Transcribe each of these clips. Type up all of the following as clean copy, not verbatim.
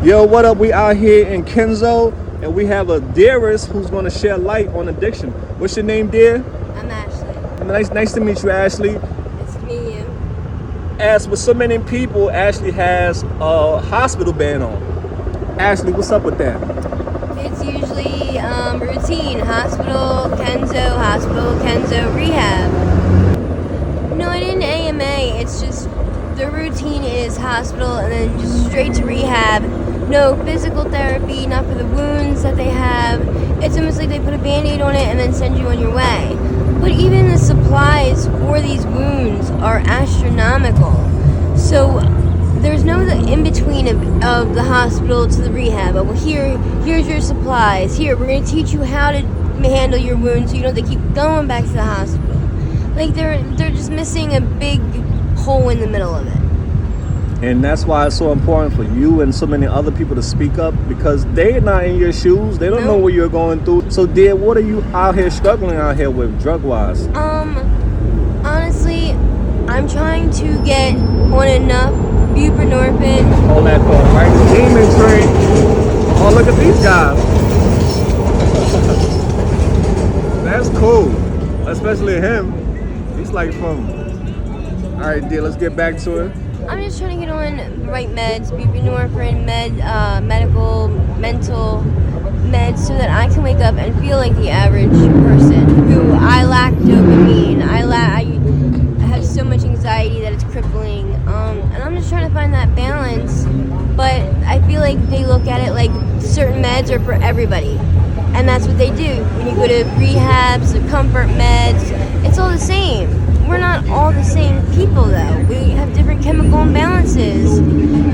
Yo, what up? We out here in Kenzo, and we have a dearest who's going to shed light on addiction. What's your name, dear? I'm Ashley. Nice to meet you, Ashley. It's to meet you. As with so many people, Ashley has a hospital ban on. Ashley, what's up with that? It's usually routine. Hospital, Kenzo, rehab. No, I didn't AMA. It's just the routine is hospital and then just straight to rehab. No physical therapy, not for the wounds that they have. It's almost like they put a Band-Aid on it and then send you on your way. But even the supplies for these wounds are astronomical. So there's no in-between of the hospital to the rehab. Well, here's your supplies. Here, we're going to teach you how to handle your wounds so you don't have to keep going back to the hospital. Like, they're just missing a big hole in the middle of it. And that's why it's so important for you and so many other people to speak up, because they're not in your shoes. They don't know what you're going through. So, dear, what are you out here struggling out here with drug-wise? Honestly, I'm trying to get on enough buprenorphine. All that thought, right? The demon train. Oh, look at these guys. That's cool. Especially him. He's like from... All right, dear, let's get back to it. I'm just trying to get on the right meds, buprenorphine, medical, mental meds, so that I can wake up and feel like the average person. Who I lack dopamine. I have so much anxiety that it's crippling. And I'm just trying to find that balance. But I feel like they look at it like certain meds are for everybody. And that's what they do. When you go to rehabs or comfort meds, it's all the same. We're not all the same people, though. We have different chemical imbalances.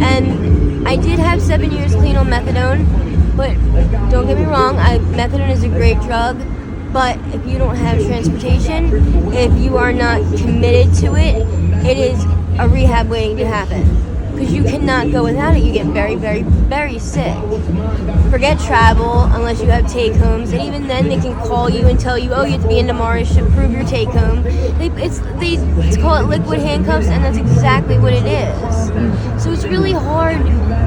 And I did have 7 years clean on methadone, but don't get me wrong, methadone is a great drug, but if you don't have transportation, if you are not committed to it, it is a rehab waiting to happen. Because you cannot go without it. You get very, very, very sick. Forget travel unless you have take-homes. And even then, they can call you and tell you, oh, you have to be in tomorrow to prove your take-home. It's called liquid handcuffs, and that's exactly what it is. So it's really hard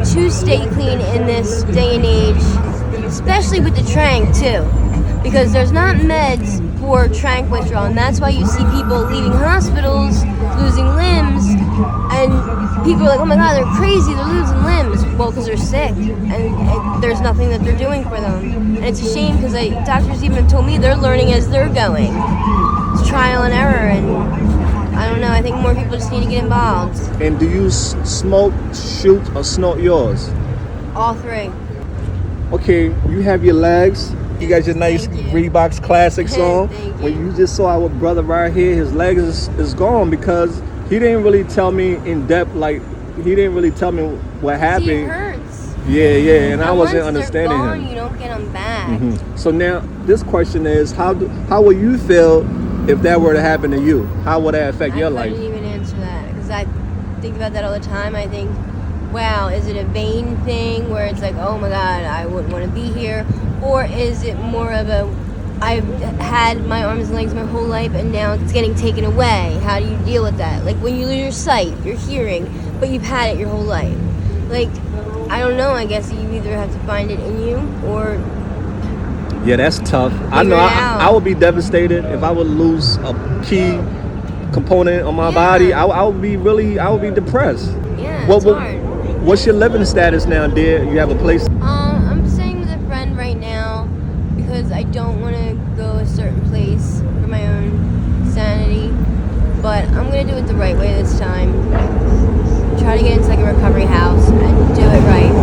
to stay clean in this day and age, especially with the tranq, too. Because there's not meds for tranq withdrawal, and that's why you see people leaving hospitals, losing limbs, and people are like, oh my god, they're crazy, they're losing limbs. Well, because they're sick, and there's nothing that they're doing for them. And it's a shame, because doctors even told me they're learning as they're going. It's trial and error, and I don't know, I think more people just need to get involved. And do you smoke, shoot, or snort yours? All three. Okay, you have your legs. You got your nice Reeboks classics on. When you just saw our brother right here, his legs is gone because he didn't really tell me in depth. Like, he didn't really tell me what happened. See, it hurts. Yeah, and I wasn't understanding once they're gone, him. You don't get them back. Mm-hmm. So now this question is, how will you feel if that were to happen to you? How would that affect your life? I couldn't even answer that, because I think about that all the time. I think, wow, is it a vain thing where it's like, oh my god, I wouldn't want to be here? Or is it more of I've had my arms and legs my whole life and now it's getting taken away? How do you deal with that? Like when you lose your sight, your hearing, but you've had it your whole life. Like, I don't know, I guess you either have to find it in you or... Yeah, that's tough. I know I would be devastated if I would lose a key component on my body. I would be depressed. Yeah, it's hard. What's your living status now, dear? You have a place? I'm staying with a friend right now because I don't want to go a certain place for my own sanity. But I'm going to do it the right way this time. Try to get into like a recovery house and do it right.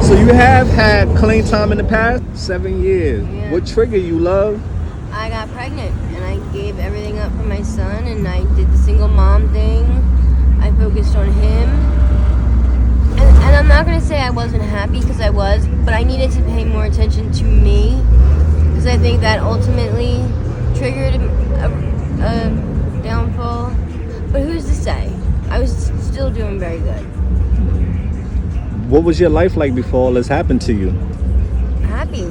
So you have had clean time in the past 7 years. Yeah. What triggered you, love? I got pregnant and I gave everything up for my son and I did the single mom thing. I focused on him. And I'm not going to say I wasn't happy, because I was, but I needed to pay more attention to me, because I think that ultimately triggered a downfall. But who's to say? I was still doing very good. What was your life like before all this happened to you? Happy.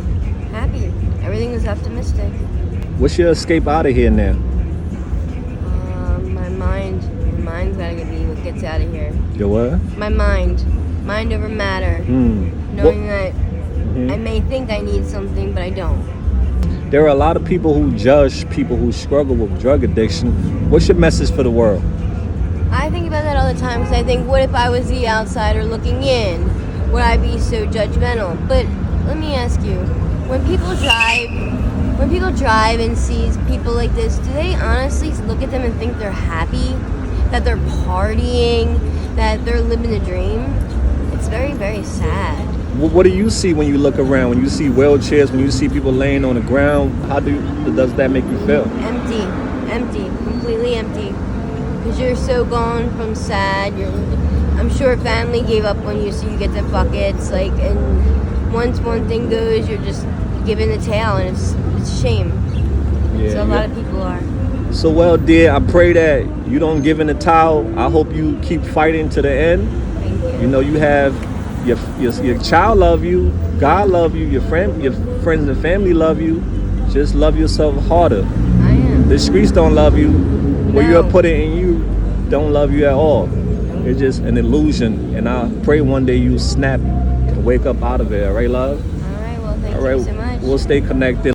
Everything was optimistic. What's your escape out of here now? My mind gets out of here. Your what? My mind over matter. Knowing that I may think I need something, but I don't. There are a lot of people who judge people who struggle with drug addiction. What's your message for the world? I think about that all the time because I think, what if I was the outsider looking in? Would I be so judgmental? But let me ask you, when people drive and see people like this, do they honestly look at them and think they're happy, that they're partying, that they're living the dream? It's very, very sad. What do you see when you look around? When you see wheelchairs, when you see people laying on the ground, does that make you feel? Empty, completely empty. Because you're so gone from sad. I'm sure family gave up on you, so you get the buckets. And once one thing goes, you're just giving the tail, and it's a shame. Yeah, so a lot of people are. So, well, dear, I pray that you don't give in the towel. I hope you keep fighting to the end. Thank you. You know, you have your child love you, God love you, your friends and family love you. Just love yourself harder. I am. The streets don't love you. What No. you're putting in you don't love you at all. It's just an illusion. And I pray one day you snap and wake up out of it. All right, love? All right, well, thank you so much. We'll stay connected.